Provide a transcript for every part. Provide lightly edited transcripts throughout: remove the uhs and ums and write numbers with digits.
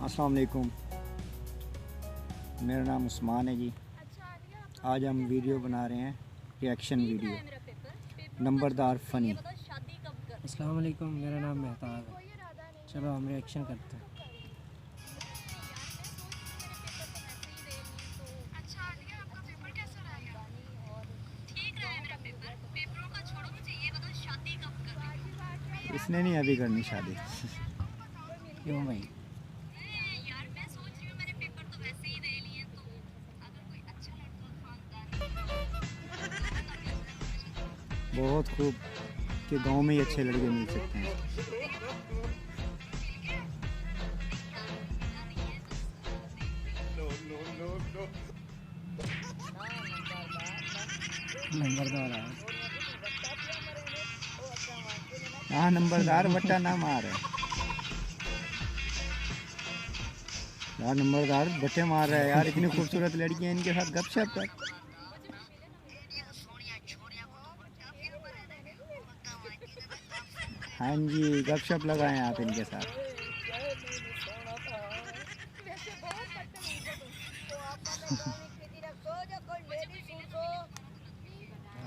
अस्सलाम वालेकुम, मेरा नाम उस्मान है जी। आज हम वीडियो बना रहे हैं, रिएक्शन वीडियो, नंबरदार फ़नी। अस्सलाम वालेकुम, मेरा नाम मेहताब है। चलो हम रिएक्शन करते हैं। इसने नहीं अभी करनी शादी। क्यों भाई? बहुत खूब कि गांव में ही अच्छे लड़के मिल सकते हैं। नंबरदार है। हाँ, नंबरदार वट्टा ना मार यार, नंबरदार बट्टे मार रहा है यार। इतनी खूबसूरत लड़की है, इनके साथ गपशप कर। हाँ जी, गपशप लगाएं आप इनके साथ।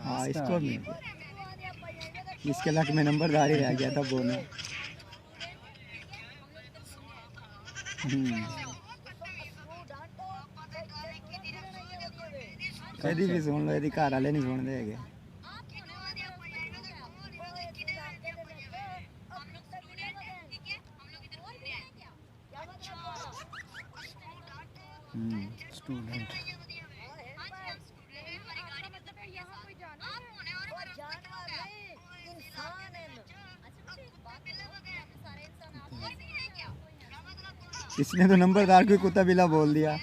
हाँ, इसको भी इसके लक में नंबरदार ही रह गया था बोना। कभी भी सुन लो, यदि घर वाले नहीं सुन देंगे। स्टूडेंट इसने तो नंबरदार को कुत्ता बिल्ला बोल दिया।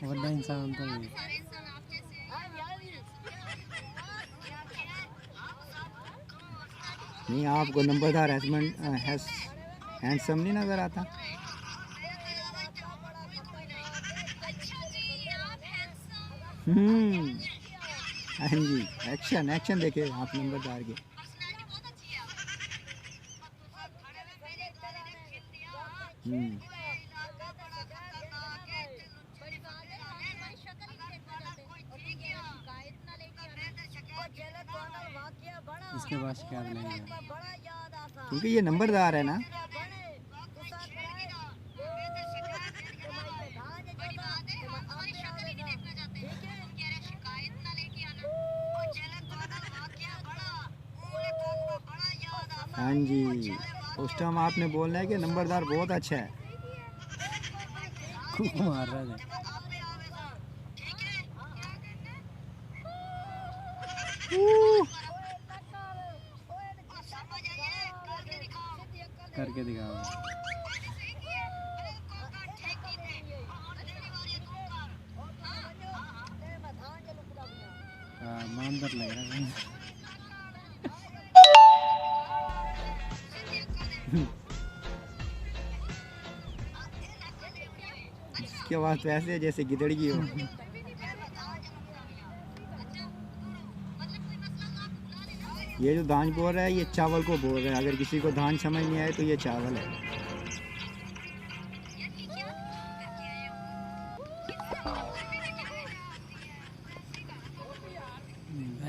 वरना इंसान तो नहीं। नहीं, आपको नंबरदार हैंडसम नहीं नजर आता? हाँ जी, एक्शन एक्शन देखे आप नंबरदार के। इसके बाद शिकायत नहीं है क्योंकि ये नंबरदार है ना। हाँ जी, उस टाइम आपने बोलना है कि नंबरदार बहुत अच्छा है। खूब मार रहा है। करके दिखाओ। हाँ, मानदार लग रहा है। इसके बाद तो ऐसे जैसे गिदड़गी हो। ये जो धान बोल रहा है, ये चावल को बोल रहा है। अगर किसी को धान समझ नहीं आए तो ये चावल है।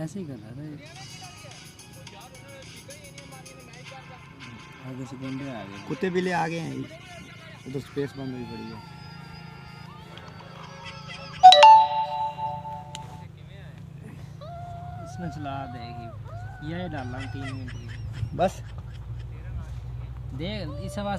ऐसे ही कर रहा था। आगे से गुंडे आ गए। कुत्ते बिल्ली आ गए हैं, उधर स्पेस बंद हुई पड़ी है। इसमें चला देगी, यह डालना 3 मिनट की बस देख इस आवाज